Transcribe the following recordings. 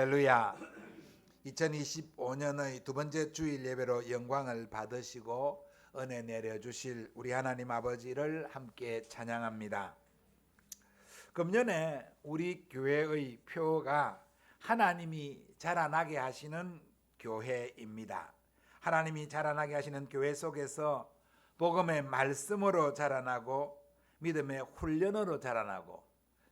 할렐루야. 2025년의 두 번째 주일 예배로 영광을 받으시고 은혜 내려주실 우리 하나님 아버지를 함께 찬양합니다. 금년에 우리 교회의 표가 하나님이 자라나게 하시는 교회입니다. 하나님이 자라나게 하시는 교회 속에서 복음의 말씀으로 자라나고 믿음의 훈련으로 자라나고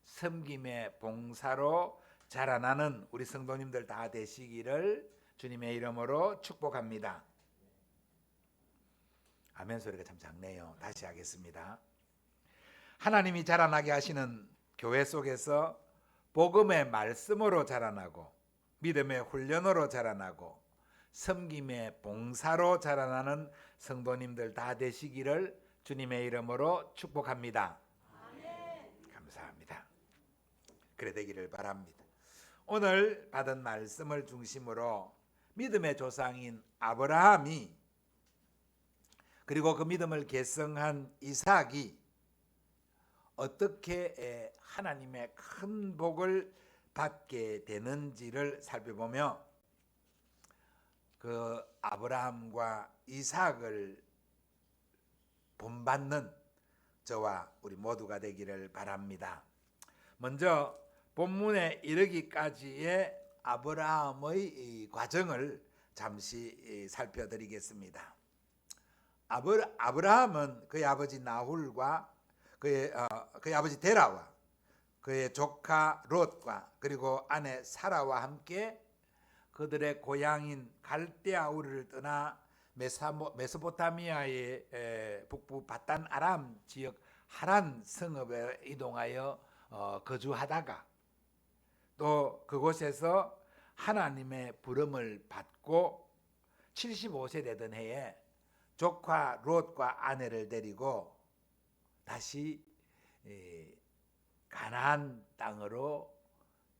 섬김의 봉사로 자라나는 우리 성도님들 다 되시기를 주님의 이름으로 축복합니다. 아멘 소리가 참 작네요. 다시 하겠습니다. 하나님이 자라나게 하시는 교회 속에서 복음의 말씀으로 자라나고 믿음의 훈련으로 자라나고 섬김의 봉사로 자라나는 성도님들 다 되시기를 주님의 이름으로 축복합니다. 아멘. 감사합니다. 그래 되기를 바랍니다. 오늘 받은 말씀을 중심으로 믿음의 조상인 아브라함이 그리고 그 믿음을 계승한 이삭이 어떻게 하나님의 큰 복을 받게 되는지를 살펴보며 그 아브라함과 이삭을 본받는 저와 우리 모두가 되기를 바랍니다. 먼저 본문에 이르기까지의 아브라함의 과정을 잠시 살펴드리겠습니다. 아브라함은 그의 아버지 나홀과 그의 아버지 데라와 그의 조카 롯과 그리고 아내 사라와 함께 그들의 고향인 갈대아 우르를 떠나 메소포타미아의 북부 바단 아람 지역 하란 성읍에 이동하여 거주하다가 또 그곳에서 하나님의 부름을 받고 75세 되던 해에 조카 롯과 아내를 데리고 다시 가나안 땅으로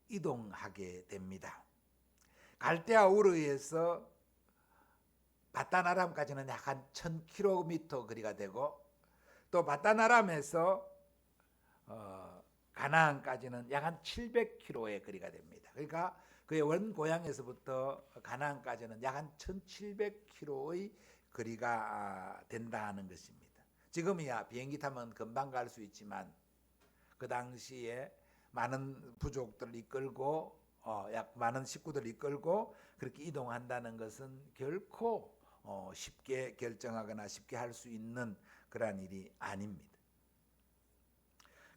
이동하게 됩니다. 갈대아 우르에서 바단 아람까지는 약 한 1000km 거리가 되고 또 바단 아람에서 가나안까지는 약 한 700km의 거리가 됩니다. 그러니까 그의 원 고향에서부터 가나안까지는 약 한 1700km의 거리가 된다는 것입니다. 지금이야 비행기 타면 금방 갈 수 있지만 그 당시에 많은 부족들을 이끌고 많은 식구들을 이끌고 그렇게 이동한다는 것은 결코 쉽게 결정하거나 쉽게 할 수 있는 그러한 일이 아닙니다.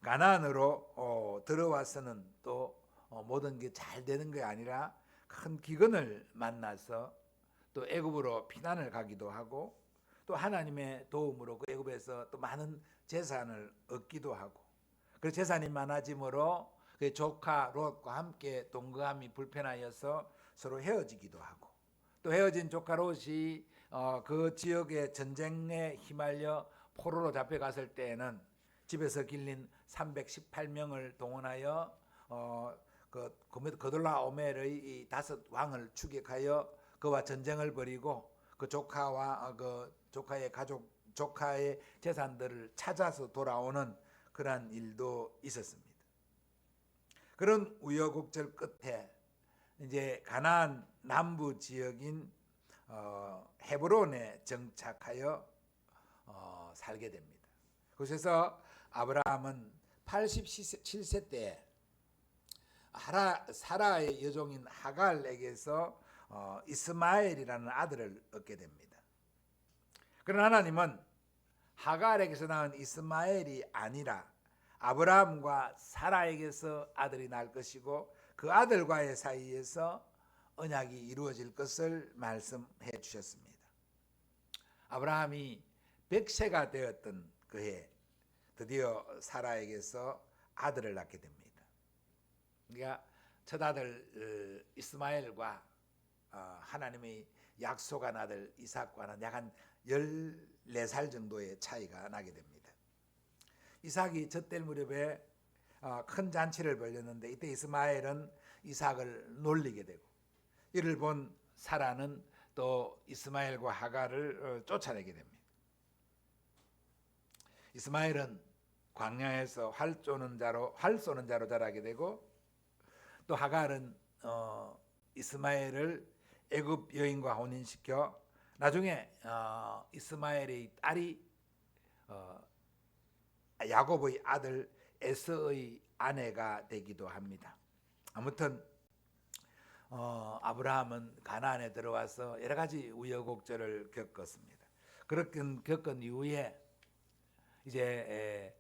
가나안으로 들어와서는 또 모든 게 잘 되는 게 아니라 큰 기근을 만나서 또 애굽으로 피난을 가기도 하고 또 하나님의 도움으로 그 애굽에서 또 많은 재산을 얻기도 하고 그 재산이 많아짐으로 그 조카 롯과 함께 동거함이 불편하여서 서로 헤어지기도 하고 또 헤어진 조카 롯이 그 지역의 전쟁에 휘말려 포로로 잡혀갔을 때에는 집에서 길린 318명을 동원하여 그돌라오멜의 5 왕을 추격하여 그와 전쟁을 벌이고 그 조카와 그 조카의 가족 조카의 재산들을 찾아서 돌아오는 그러한 일도 있었습니다. 그런 우여곡절 끝에 이제 가나안 남부 지역인 헤브론에 정착하여 살게 됩니다. 그곳에서 아브라함은 87세 때 사라의 여종인 하갈에게서 이스마엘이라는 아들을 얻게 됩니다. 그러나 하나님은 하갈에게서 낳은 이스마엘이 아니라 아브라함과 사라에게서 아들이 날 것이고 그 아들과의 사이에서 언약이 이루어질 것을 말씀해 주셨습니다. 아브라함이 100세가 되었던 그해 드디어 사라에게서 아들을 낳게 됩니다. 그러니까 첫 아들 이스마엘과 하나님의 약속한 아들 이삭과는 약 한 14살 정도의 차이가 나게 됩니다. 이삭이 젖될 무렵에 큰 잔치를 벌였는데 이때 이스마엘은 이삭을 놀리게 되고 이를 본 사라는 또 이스마엘과 하갈을 쫓아내게 됩니다. 이스마엘은 광야에서 활 쏘는 자로 자라게 되고 또 하갈은 이스마엘을 애굽 여인과 혼인시켜 나중에 이스마엘의 딸이 야곱의 아들 에서의 아내가 되기도 합니다. 아무튼 아브라함은 가나안에 들어와서 여러 가지 우여곡절을 겪었습니다. 그렇게 겪은 이후에 이제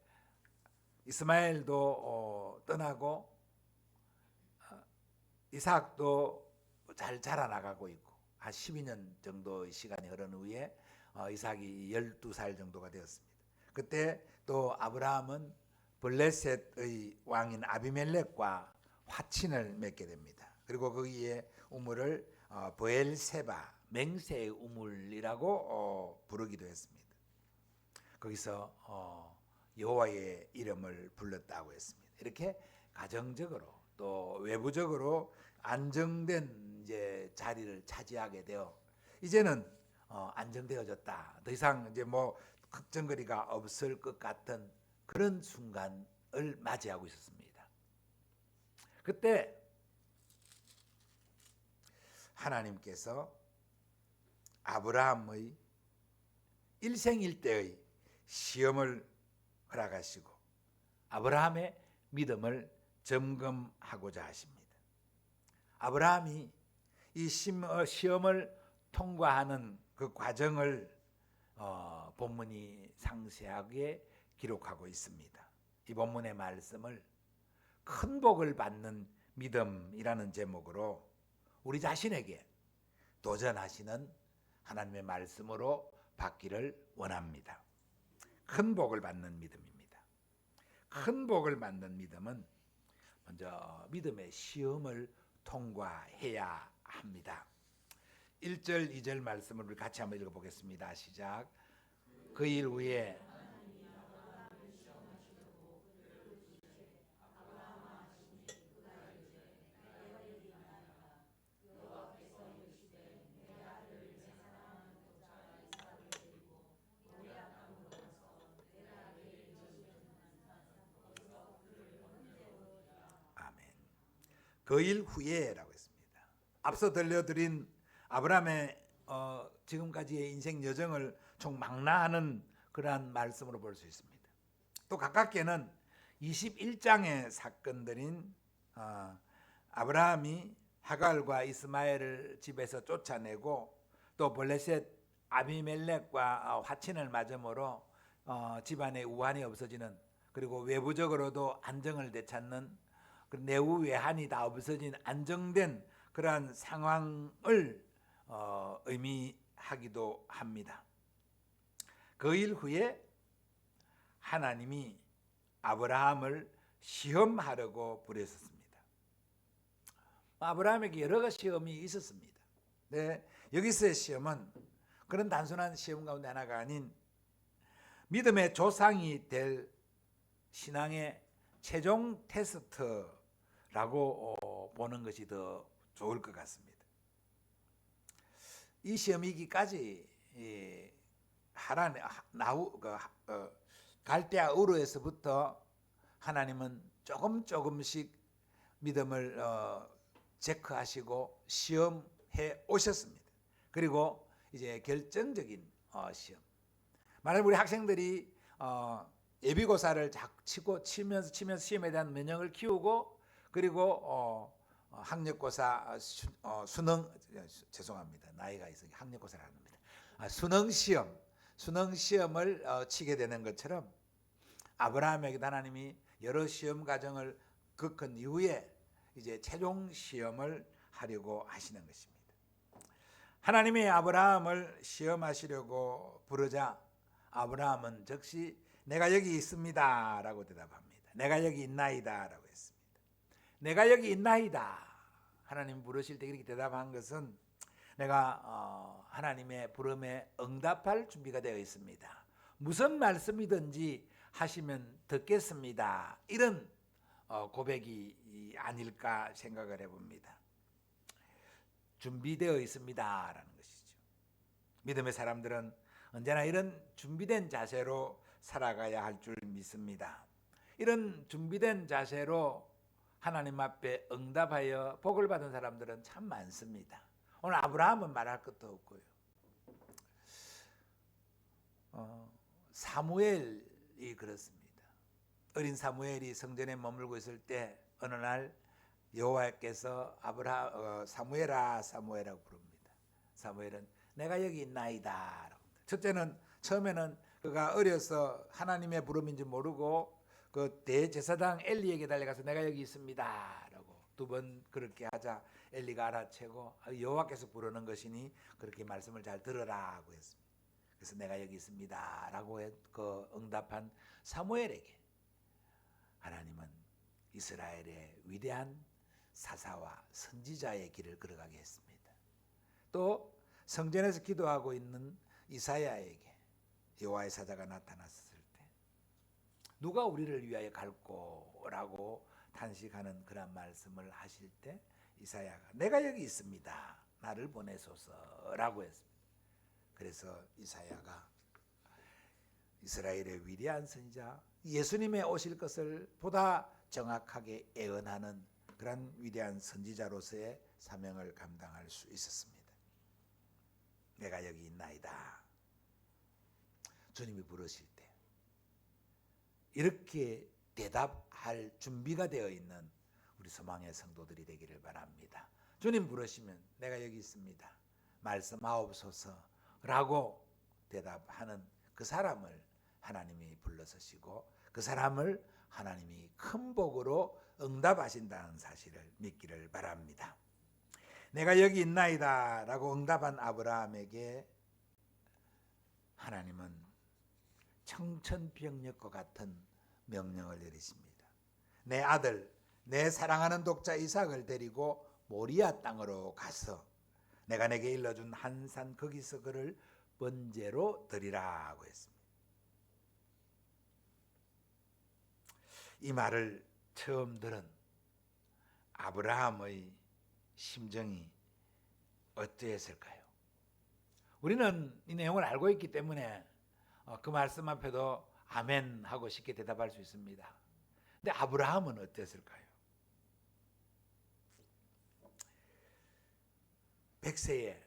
이스마엘도 떠나고 이삭도 잘 자라나가고 있고 한 12년 정도의 시간이 흐른 후에 이삭이 12살 정도가 되었습니다. 그때 또 아브라함은 블레셋의 왕인 아비멜렉과 화친을 맺게 됩니다. 그리고 거기에 우물을 브엘세바, 맹세의 우물이라고 부르기도 했습니다. 거기서 여호와의 이름을 불렀다고 했습니다. 이렇게 가정적으로 또 외부적으로 안정된 이제 자리를 차지하게 되어 이제는 안정되어졌다. 더 이상 이제 뭐 걱정거리가 없을 것 같은 그런 순간을 맞이하고 있었습니다. 그때 하나님께서 아브라함의 일생일대의 시험을 허락하시고 아브라함의 믿음을 점검하고자 하십니다. 아브라함이 이 시험을 통과하는 그 과정을 본문이 상세하게 기록하고 있습니다. 이 본문의 말씀을 큰 복을 받는 믿음이라는 제목으로 우리 자신에게 도전하시는 하나님의 말씀으로 받기를 원합니다. 큰 복을 받는 믿음입니다. 큰 복을 받는 믿음은 먼저 믿음의 시험을 통과해야 합니다. 1절, 2절 말씀을 우리 같이 한번 읽어보겠습니다. 시작. 그 일 후에 그 일 후에라고 했습니다. 앞서 들려드린 아브라함의 지금까지의 인생 여정을 총망라하는 그러한 말씀으로 볼 수 있습니다. 또 가깝게는 21장의 사건들인 아브라함이 하갈과 이스마엘을 집에서 쫓아내고 또 블레셋 아비멜렉과 화친을 맞음으로 집안에 우환이 없어지는, 그리고 외부적으로도 안정을 되찾는, 내후 외환이 다 없어진 안정된 그러한 상황을 의미하기도 합니다. 그 일 후에 하나님이 아브라함을 시험하려고 부르셨습니다. 아브라함에게 여러 가지 시험이 있었습니다. 네, 여기서의 시험은 그런 단순한 시험 가운데 하나가 아닌 믿음의 조상이 될 신앙의 최종 테스트라고 보는 것이 더 좋을 것 같습니다. 이 시험이기까지 갈대아 우르에서부터 하나님은 조금씩 믿음을 체크하시고 시험해 오셨습니다. 그리고 이제 결정적인 시험. 만약 우리 학생들이 예비고사를 치면서 시험에 대한 면역을 키우고, 그리고 학력고사 수능, 죄송합니다, 나이가 있어서 학력고사를 안 합니다. 수능 시험을 치게 되는 것처럼 아브라함에게도 하나님이 여러 시험 과정을 겪은 이후에 이제 최종 시험을 하려고 하시는 것입니다. 하나님이 아브라함을 시험하시려고 부르자 아브라함은 즉시 내가 여기 있습니다 라고 대답합니다. 내가 여기 있나이다 라고 했습니다. 내가 여기 있나이다, 하나님 부르실 때 이렇게 대답한 것은 내가 하나님의 부름에 응답할 준비가 되어 있습니다. 무슨 말씀이든지 하시면 듣겠습니다. 이런 고백이 아닐까 생각을 해봅니다. 준비되어 있습니다라는 것이죠. 믿음의 사람들은 언제나 이런 준비된 자세로 살아가야 할 줄 믿습니다. 이런 준비된 자세로 하나님 앞에 응답하여 복을 받은 사람들은 참 많습니다. 오늘 아브라함은 말할 것도 없고요. 사무엘이 그렇습니다. 어린 사무엘이 성전에 머물고 있을 때 어느 날 여호와께서 사무엘아 사무엘이라고 부릅니다. 사무엘은 내가 여기 있나이다. 첫째는 처음에는 그가 어려서 하나님의 부름인지 모르고 그 대제사장 엘리에게 달려가서 내가 여기 있습니다라고 두 번 그렇게 하자 엘리가 알아채고 여호와께서 부르는 것이니 그렇게 말씀을 잘 들으라고 했습니다. 그래서 내가 여기 있습니다라고 그 응답한 사무엘에게 하나님은 이스라엘의 위대한 사사와 선지자의 길을 걸어가게 했습니다. 또 성전에서 기도하고 있는 이사야에게 여호와의 사자가 나타났을 때 누가 우리를 위하여 갈꼬라고 탄식하는 그런 말씀을 하실 때 이사야가 내가 여기 있습니다. 나를 보내소서라고 했습니다. 그래서 이사야가 이스라엘의 위대한 선지자 예수님의 오실 것을 보다 정확하게 예언하는 그런 위대한 선지자로서의 사명을 감당할 수 있었습니다. 내가 여기 있나이다. 주님이 부르실 때 이렇게 대답할 준비가 되어 있는 우리 소망의 성도들이 되기를 바랍니다. 주님 부르시면 내가 여기 있습니다. 말씀하옵소서라고 대답하는 그 사람을 하나님이 불러서시고 그 사람을 하나님이 큰 복으로 응답하신다는 사실을 믿기를 바랍니다. 내가 여기 있나이다 라고 응답한 아브라함에게 하나님은 청천벽력과 같은 명령을 내리십니다. 내 아들, 내 사랑하는 독자 이삭을 데리고 모리아 땅으로 가서 내가 내게 일러준 한 산 거기서 그를 번제로 드리라고 했습니다. 이 말을 처음 들은 아브라함의 심정이 어떠했을까요? 우리는 이 내용을 알고 있기 때문에 그 말씀 앞에도 아멘 하고 쉽게 대답할 수 있습니다. 근데 아브라함은 어땠을까요? 100세에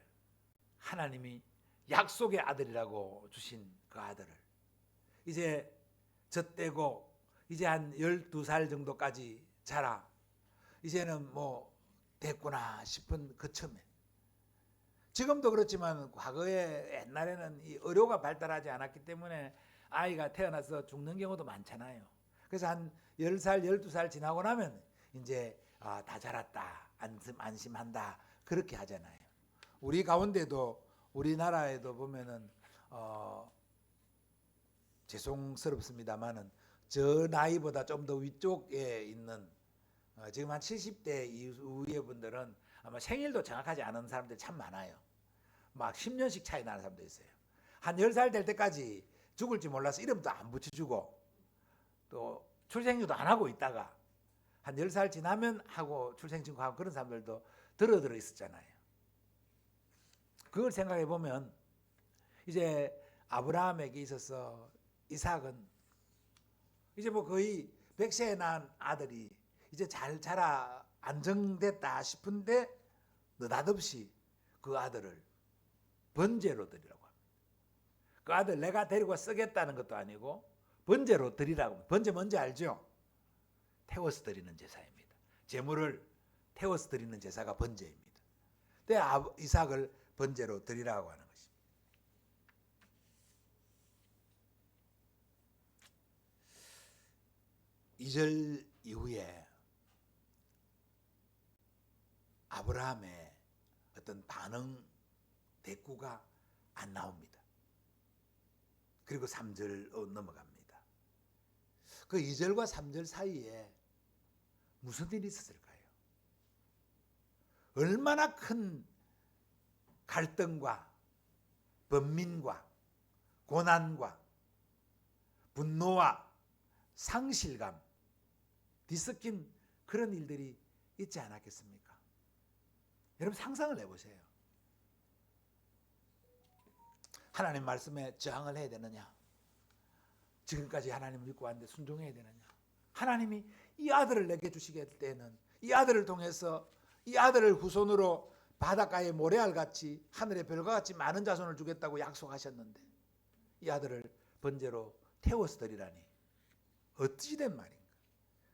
하나님이 약속의 아들이라고 주신 그 아들을 이제 젖대고 이제 한 12살 정도까지 자라 이제는 뭐 됐구나 싶은 그 처음에 지금도 그렇지만 과거에 옛날에는 이 의료가 발달하지 않았기 때문에 아이가 태어나서 죽는 경우도 많잖아요. 그래서 한 10살, 12살 지나고 나면 이제 다 자랐다, 안심한다 그렇게 하잖아요. 우리 가운데도 우리나라에도 보면은 죄송스럽습니다만은 저 나이보다 좀 더 위쪽에 있는 지금 한 70대 이후의 분들은 아마 생일도 정확하지 않은 사람들이 참 많아요. 막 10년씩 차이 나는 사람도 있어요. 한 10살 될 때까지 죽을지 몰라서 이름도 안 붙여주고 또 출생률도 안 하고 있다가 한 10살 지나면 하고 출생신고하고 그런 사람들도 들어 있었잖아요. 그걸 생각해 보면 이제 아브라함에게 있어서 이삭은 이제 뭐 거의 100세에 낳은 아들이 이제 잘 자라 안정됐다 싶은데 느닷없이 그 아들을 번제로 드리라고 합니다. 그 아들 내가 데리고 쓰겠다는 것도 아니고 번제로 드리라고. 번제 뭔지 알죠? 태워서 드리는 제사입니다. 제물을 태워서 드리는 제사가 번제입니다. 근데 이삭을 번제로 드리라고 하는 것입니다. 2절 이후에 아브라함의 어떤 반응 대꾸가 안 나옵니다. 그리고 3절 넘어갑니다. 그 2절과 3절 사이에 무슨 일이 있었을까요? 얼마나 큰 갈등과 번민과 고난과 분노와 상실감 뒤섞인 그런 일들이 있지 않았겠습니까? 여러분 상상을 해보세요. 하나님 말씀에 저항을 해야 되느냐? 지금까지 하나님을 믿고 왔는데 순종해야 되느냐? 하나님이 이 아들을 내게 주시게 될 때는 이 아들을 통해서 이 아들을 후손으로 바닷가의 모래알 같이 하늘의 별과 같이 많은 자손을 주겠다고 약속하셨는데 이 아들을 번제로 태워서 드리라니 어찌 된 말인가?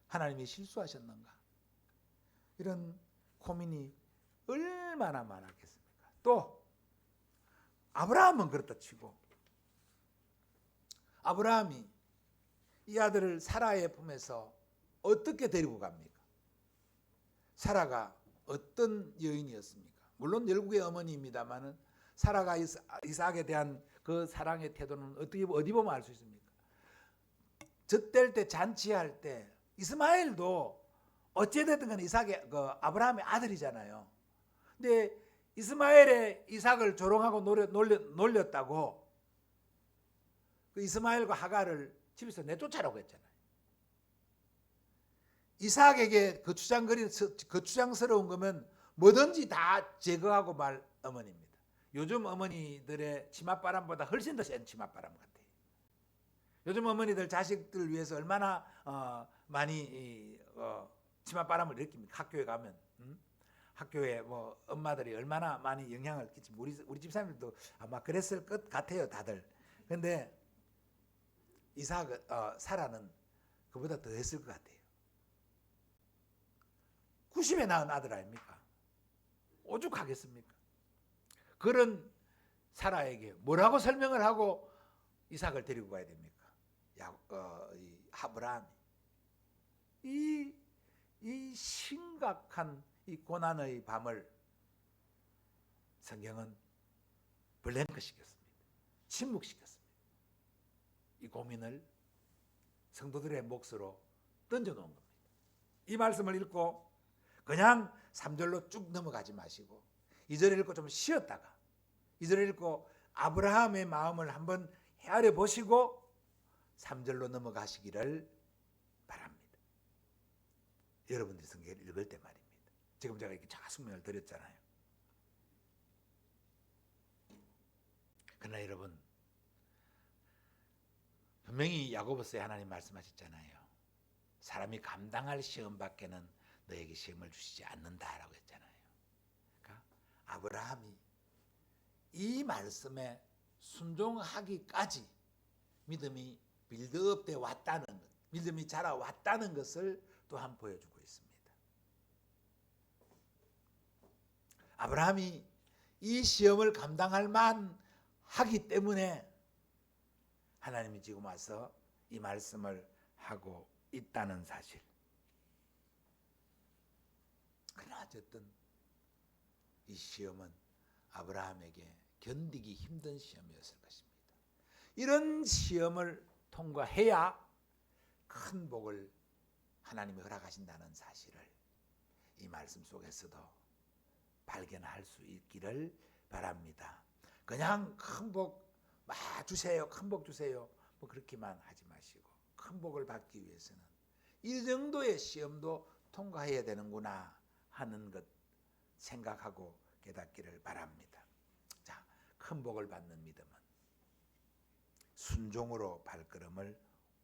하나님이 실수하셨는가? 이런 고민이 얼마나 많았겠습니까? 또 아브라함은 그렇다 치고 아브라함이 이 아들을 사라의 품에서 어떻게 데리고 갑니까? 사라가 어떤 여인이었습니까? 물론 열국의 어머니입니다만은 사라가 이삭에 대한 그 사랑의 태도는 어디 보면 알 수 있습니까? 젖될 때 잔치할 때 이스마엘도 어찌됐든 간에 아브라함의 아들이잖아요. 근데 이스마엘의 이삭을 조롱하고 놀렸다고 그 이스마엘과 하갈을 집에서 내쫓아라고 했잖아요. 이삭에게 거추장스러운 거면 뭐든지 다 제거하고 말 어머니입니다. 요즘 어머니들의 치맛바람보다 훨씬 더 센 치맛바람 같아요. 요즘 어머니들 자식들 위해서 얼마나 많이 치맛바람을 일으킵니까? 학교에 가면 학교에 뭐 엄마들이 얼마나 많이 영향을 끼치면 우리 집사님들도 아마 그랬을 것 같아요, 다들. 그런데 사라는 그보다 더 했을 것 같아요. 90에 낳은 아들 아닙니까? 오죽하겠습니까? 그런 사라에게 뭐라고 설명을 하고 이삭을 데리고 가야 됩니까? 아브라함이 이 심각한 이 고난의 밤을 성경은 블랭크 시켰습니다. 침묵시켰습니다. 이 고민을 성도들의 몫으로 던져놓은 겁니다. 이 말씀을 읽고 그냥 3절로 쭉 넘어가지 마시고 2절을 읽고 좀 쉬었다가 2절을 읽고 아브라함의 마음을 한번 헤아려 보시고 3절로 넘어가시기를 바랍니다. 여러분들이 성경을 읽을 때 말입니다. 지금 제가 이렇게 자숙명을 드렸잖아요. 그러나 여러분 분명히 야고보서에 하나님 말씀하셨잖아요. 사람이 감당할 시험 밖에는 너에게 시험을 주시지 않는다라고 했잖아요. 그러니까 아브라함이 이 말씀에 순종하기까지 믿음이 빌드업돼 왔다는 것, 믿음이 자라왔다는 것을 또한 보여주고 있습니다. 아브라함이 이 시험을 감당할 만하기 때문에 하나님이 지금 와서 이 말씀을 하고 있다는 사실. 그러나 어쨌든 이 시험은 아브라함에게 견디기 힘든 시험이었을 것입니다. 이런 시험을 통과해야 큰 복을 하나님이 허락하신다는 사실을 이 말씀 속에서도 발견할 수 있기를 바랍니다. 그냥 큰 복 주세요, 큰 복 주세요, 뭐 그렇게만 하지 마시고 큰 복을 받기 위해서는 이 정도의 시험도 통과해야 되는구나 하는 것 생각하고 깨닫기를 바랍니다. 자, 큰 복을 받는 믿음은 순종으로 발걸음을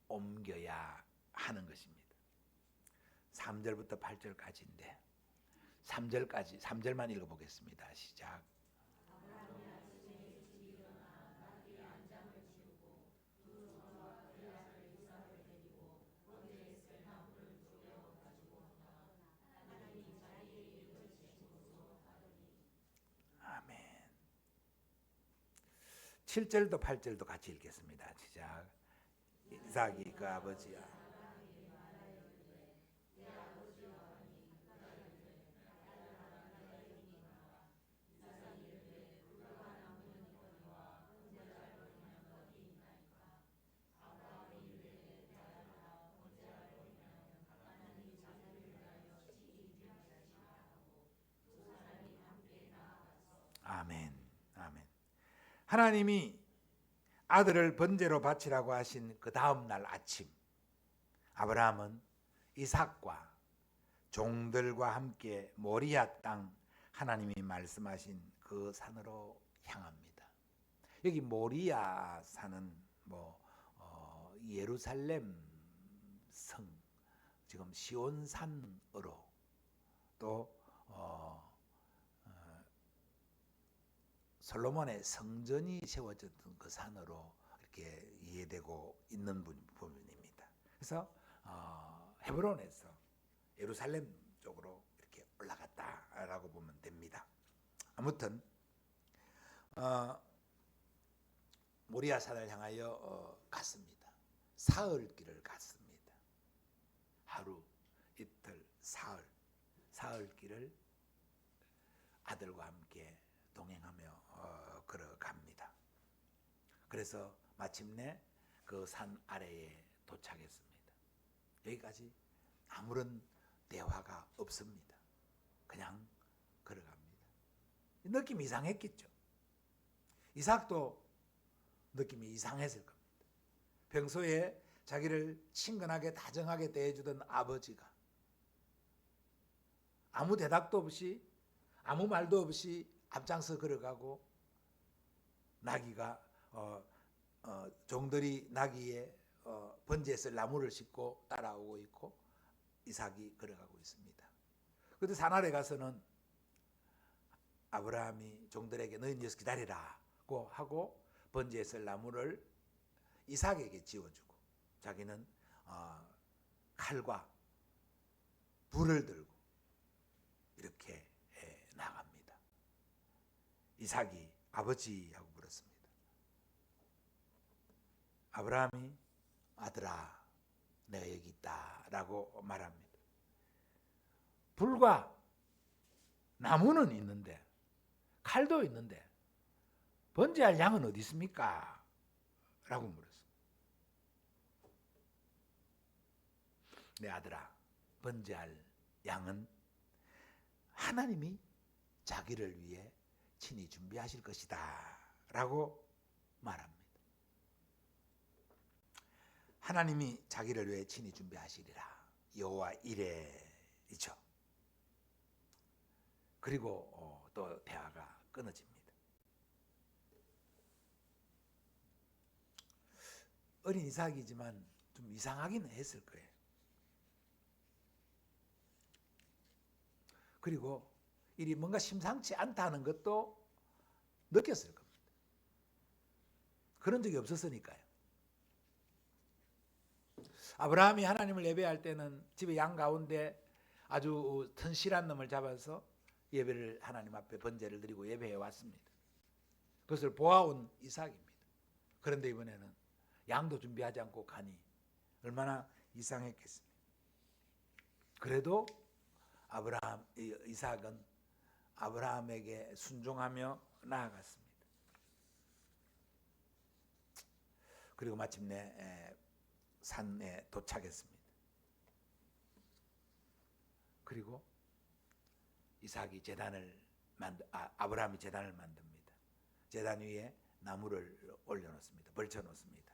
옮겨야 하는 것입니다. 3절부터 8절까지인데 3절만 읽어보겠습니다. 시작. 아멘. 7절도 8절도 같이 읽겠습니다. 시작. 이삭이 그 아버지야. 아멘. 아멘. 하나님이 아들을 번제로 바치라고 하신 그 다음 날 아침 아브라함은 이삭과 종들과 함께 모리아 땅 하나님이 말씀하신 그 산으로 향합니다. 여기 모리아 산은 예루살렘 성 지금 시온산으로 또 솔로몬의 성전이 세워졌던 그 산으로 이렇게 이해되고 있는 부분입니다. 그래서 헤브론에서 예루살렘 쪽으로 이렇게 올라갔다라고 보면 됩니다. 아무튼 모리아 산을 향하여 갔습니다. 사흘길을 갔습니다. 하루, 이틀, 사흘길을 아들과 함께 동행하며 걸어갑니다. 그래서 마침내 그 산 아래에 도착했습니다. 여기까지 아무런 대화가 없습니다. 그냥 걸어갑니다. 느낌이 이상했겠죠. 이삭도 느낌이 이상했을 겁니다. 평소에 자기를 친근하게 다정하게 대해주던 아버지가 아무 대답도 없이 아무 말도 없이 앞장서 걸어가고 나귀가 종들이 나귀에 번제에 나무를 싣고 따라오고 있고 이삭이 걸어가고 있습니다. 그런데 산 아래 가서는 아브라함이 종들에게 너희는 여기서 기다리라고 하고 번제에 쓸 나무를 이삭에게 지어주고 자기는 칼과 불을 들고 이렇게 나갑니다. 이삭이 아버지하고 물었습니다. 아브라함이 아들아 내가 여기 있다라고 말합니다. 불과 나무는 있는데 칼도 있는데 번제할 양은 어디 있습니까? 라고 물었습니다. 내 아들아 번제할 양은 하나님이 자기를 위해 친히 준비하실 것이다 라고 말합니다. 하나님이 자기를 위해 친히 준비하시리라. 여호와 이레이죠. 그리고 또 대화가 끊어집니다. 어린 이삭이지만 좀 이상하긴 했을 거예요. 그리고 일이 뭔가 심상치 않다는 것도 느꼈을 겁니다. 그런 적이 없었으니까요. 아브라함이 하나님을 예배할 때는 집에 양 가운데 아주 튼실한 놈을 잡아서 예배를 하나님 앞에 번제를 드리고 예배해 왔습니다. 그것을 보아온 이삭입니다. 그런데 이번에는 양도 준비하지 않고 가니 얼마나 이상했겠습니까? 그래도 이삭은 아브라함에게 순종하며 나아갔습니다. 그리고 마침내 산에 도착했습니다. 그리고 아브라함이 제단을 만듭니다. 제단 위에 나무를 올려놓습니다. 벌쳐놓습니다.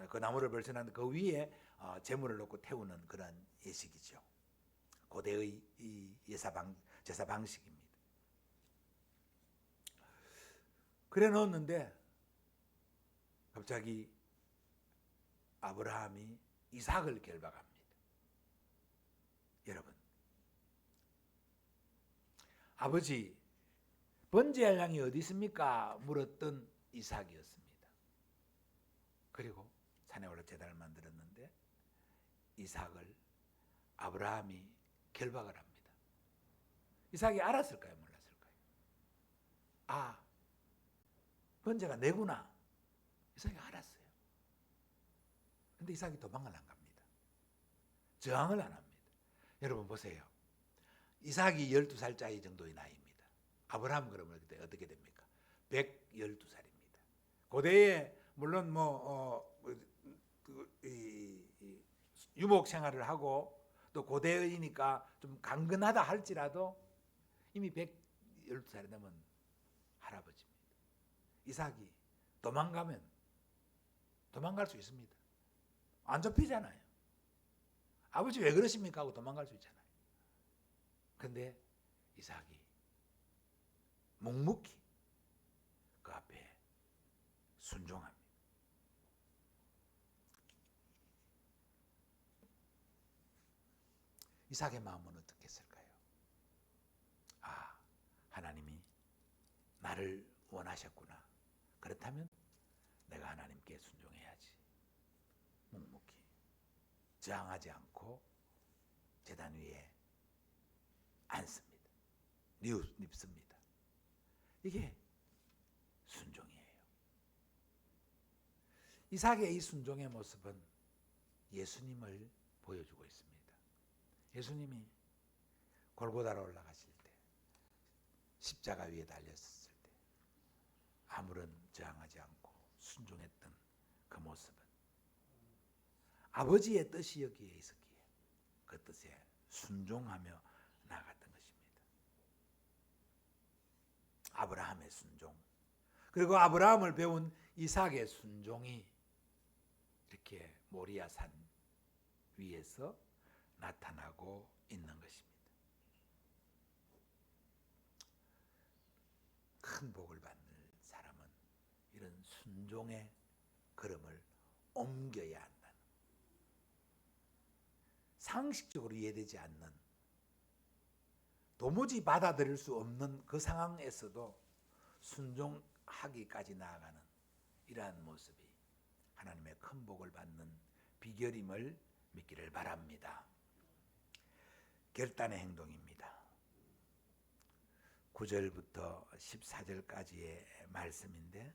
그 나무를 벌쳐놓은 그 위에 제물을 놓고 태우는 그런 예식이죠. 고대의 제사 방식입니다. 그래 놓았는데 갑자기 아브라함이 이삭을 결박합니다. 여러분, 아버지 번제할 양이 어디 있습니까? 물었던 이삭이었습니다. 그리고 산에 올라 제단을 만들었는데 이삭을 아브라함이 결박을 합니다. 이삭이 알았을까요? 몰랐을까요? 아, 번제가 내구나. 이삭이 알았어요. 근데 이삭이 도망을 안 갑니다. 저항을 안 합니다. 여러분 보세요. 이삭이 12살짜리 정도의 나이입니다. 아브라함 그러면 그때 어떻게 됩니까? 112살입니다. 고대에 물론 유목 생활을 하고 또 고대의니까 좀 강건하다 할지라도 이미 112살이 되면 할아버지입니다. 이삭이 도망갈 수 있습니다. 안 잡히잖아요. 아버지 왜 그러십니까? 하고 도망갈 수 있잖아요. 근데 이삭이 묵묵히 그 앞에 순종합니다. 이삭의 마음은 어떻겠을까요? 아, 하나님이 나를 원하셨구나. 그렇다면 내가 하나님께 순종해야지. 묵묵히 저항하지 않고 제단 위에 앉습니다. 눕습니다. 이게 순종이에요. 이삭의 이 순종의 모습은 예수님을 보여주고 있습니다. 예수님이 골고다로 올라가실 때, 십자가 위에 달렸을 때 아무런 저항하지 않고 순종했던 그 모습은 아버지의 뜻이 여기에 있었기에 그 뜻에 순종하며 나아갔던 것입니다. 아브라함의 순종, 그리고 아브라함을 배운 이삭의 순종이 이렇게 모리아 산 위에서 나타나고 있는 것입니다. 큰 복을 받는 사람은 이런 순종의 걸음을 옮겨야 한다는, 상식적으로 이해되지 않는, 도무지 받아들일 수 없는 그 상황에서도 순종하기까지 나아가는 이러한 모습이 하나님의 큰 복을 받는 비결임을 믿기를 바랍니다. 결단의 행동입니다. 9절부터 14절까지의 말씀인데,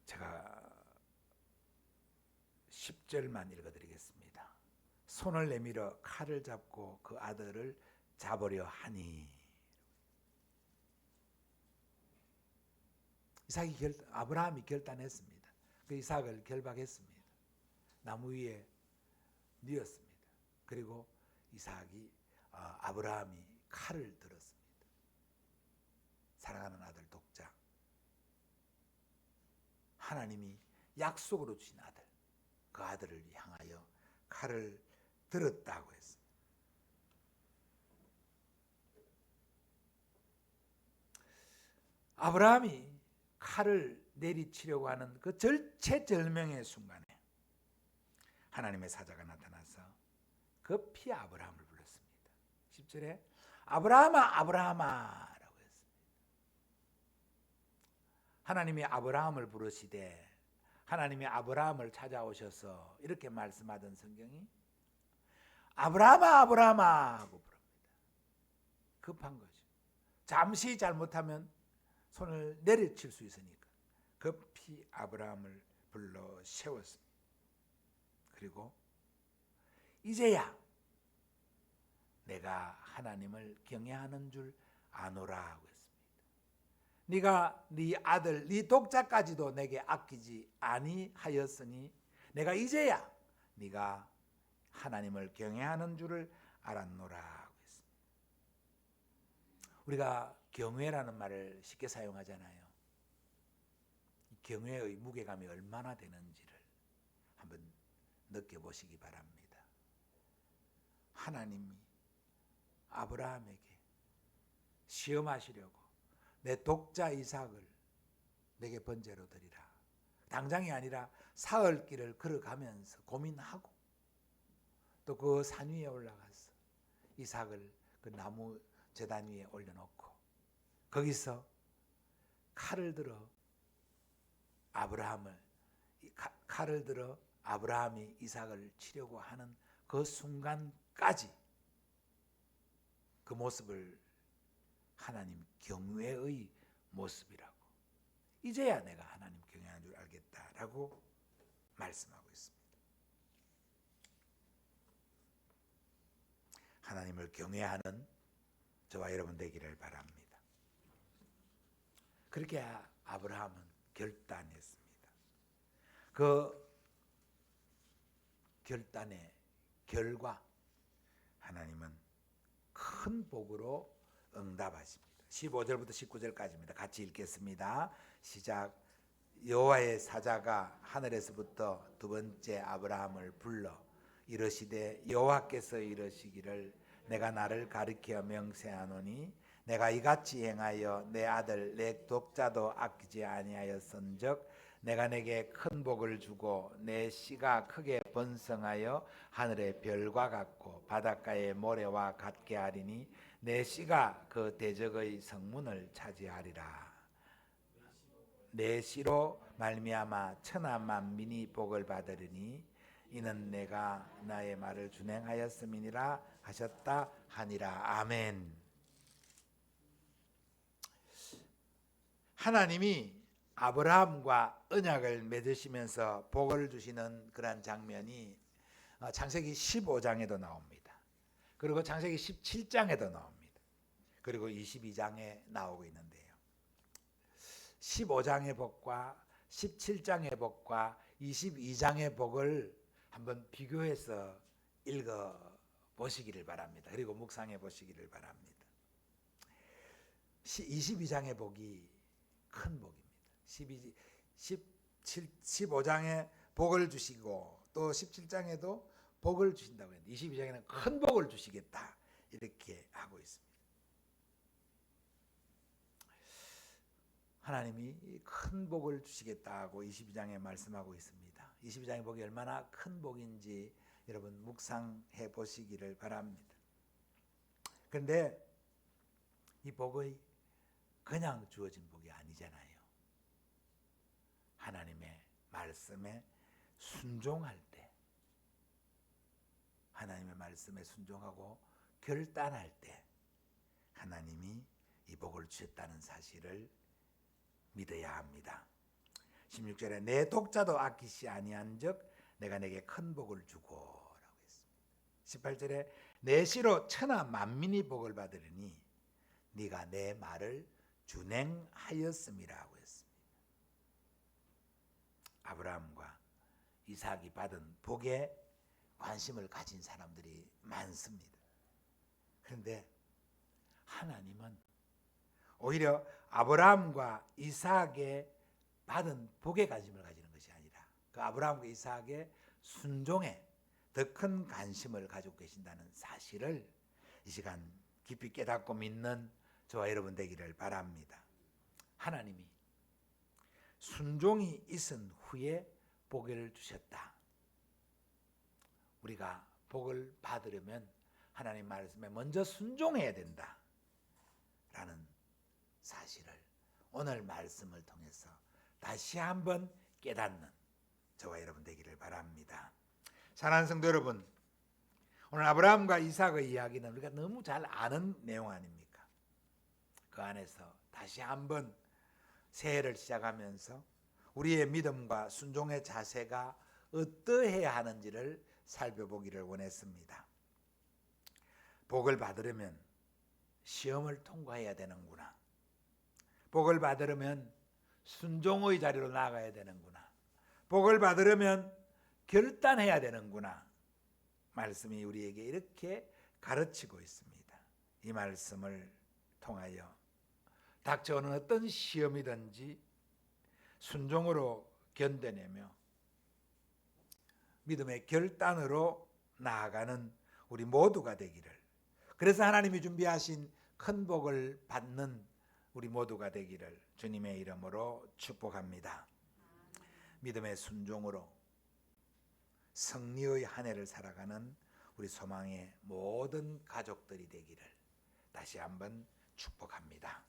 제가 10절만 읽어드리겠습니다. 손을 내밀어 칼을 잡고 그 아들을 잡으려 하니. 아브라함이 결단했습니다. 그 이삭을 결박했습니다. 나무 위에 뉘었습니다. 그리고 아브라함이 칼을 들었습니다. 사랑하는 아들 독자, 하나님이 약속으로 주신 아들, 그 아들을 향하여 칼을 들었다고 했습니다. 아브라함이 칼을 내리치려고 하는 그 절체절명의 순간에 하나님의 사자가 나타나서 급히 아브라함을 불렀습니다. 10절에 아브라함아 아브라함아 라고 했습니다. 하나님이 아브라함을 부르시되, 하나님이 아브라함을 찾아오셔서 이렇게 말씀하던 성경이 아브라함아 아브라함아 하고 부릅니다. 급한 거죠. 잠시 잘못하면 손을 내리칠 수 있으니까 급히 아브라함을 불러 세웠습니다. 그리고 이제야 내가 하나님을 경외하는 줄 아노라 하고 했습니다. 네가 네 아들 네 독자까지도 내게 아끼지 아니하였으니 내가 이제야 네가 하나님을 경외하는 줄을 알았노라 하고 했습니다. 우리가 경외라는 말을 쉽게 사용하잖아요. 경외의 무게감이 얼마나 되는지를 한번 느껴보시기 바랍니다. 하나님이 아브라함에게 시험하시려고 내 독자 이삭을 내게 번제로 드리라. 당장이 아니라 사흘 길을 걸어가면서 고민하고 또 그 산 위에 올라가서 이삭을 그 나무 제단 위에 올려놓고 거기서 칼을 들어 아브라함이 이삭을 치려고 하는 그 순간까지 그 모습을 하나님 경외의 모습이라고, 이제야 내가 하나님 경외하는 줄 알겠다라고 말씀하고 있습니다. 하나님을 경외하는 저와 여러분 되기를 바랍니다. 그렇게 아브라함은 결단했습니다. 그 결단의 결과 하나님은 큰 복으로 응답하십니다. 15절부터 19절까지입니다. 같이 읽겠습니다. 시작. 여호와의 사자가 하늘에서부터 두 번째 아브라함을 불러 이르시되 여호와께서 이르시기를 내가 나를 가리켜 명세하노니 내가 이같이 행하여 내 아들 내 독자도 아끼지 아니하였은즉 내가 내게 큰 복을 주고 내 씨가 크게 번성하여 하늘의 별과 같고 바닷가의 모래와 같게 하리니 내 씨가 그 대적의 성문을 차지하리라. 내 씨로 말미암아 천하 만민이 복을 받으리니 이는 내가 나의 말을 준행하였음이니라 하셨다 하니라. 아멘. 하나님이 아브라함과 언약을 맺으시면서 복을 주시는 그러한 장면이 창세기 15장에도 나옵니다. 그리고 창세기 17장에도 나옵니다. 그리고 22장에 나오고 있는데요. 15장의 복과 17장의 복과 22장의 복을 한번 비교해서 읽어 보시기를 바랍니다. 그리고 묵상해 보시기를 바랍니다. 22장의 복이 큰 복입니다. 15장에 복을 주시고 또 17장에도 복을 주신다고 했는데 22장에는 큰 복을 주시겠다 이렇게 하고 있습니다. 하나님이 큰 복을 주시겠다고 22장에 말씀하고 있습니다. 22장의 복이 얼마나 큰 복인지 여러분 묵상해 보시기를 바랍니다. 그런데 이 복이 그냥 주어진 복이 아니잖아요. 하나님의 말씀에 순종할 때, 하나님의 말씀에 순종하고 결단할 때 하나님이 이 복을 주셨다는 사실을 믿어야 합니다. 16절에 내 독자도 아끼시 아니한즉 내가 내게 큰 복을 주고 라고 했습니다. 18절에 내 씨로 천하 만민이 복을 받으리니 네가 내 말을 준행하였음이라고 했습니다. 아브라함과 이삭이 받은 복에 관심을 가진 사람들이 많습니다. 그런데 하나님은 오히려 아브라함과 이삭의 받은 복에 관심을 가지는 것이 아니라 그 아브라함과 이삭의 순종에 더 큰 관심을 가지고 계신다는 사실을 이 시간 깊이 깨닫고 믿는 저와 여러분 되기를 바랍니다. 하나님이 순종이 있은 후에 복을 주셨다. 우리가 복을 받으려면 하나님 말씀에 먼저 순종해야 된다 라는 사실을 오늘 말씀을 통해서 다시 한번 깨닫는 저와 여러분 되기를 바랍니다. 사랑하는 성도 여러분, 오늘 아브라함과 이삭의 이야기는 우리가 너무 잘 아는 내용 아닙니까? 그 안에서 다시 한번 새해를 시작하면서 우리의 믿음과 순종의 자세가 어떠해야 하는지를 살펴보기를 원했습니다. 복을 받으려면 시험을 통과해야 되는구나. 복을 받으려면 순종의 자리로 나아가야 되는구나. 복을 받으려면 결단해야 되는구나. 말씀이 우리에게 이렇게 가르치고 있습니다. 이 말씀을 통하여 닥쳐오는 어떤 시험이든지 순종으로 견뎌내며 믿음의 결단으로 나아가는 우리 모두가 되기를, 그래서 하나님이 준비하신 큰 복을 받는 우리 모두가 되기를 주님의 이름으로 축복합니다. 믿음의 순종으로 승리의 한 해를 살아가는 우리 소망의 모든 가족들이 되기를 다시 한번 축복합니다.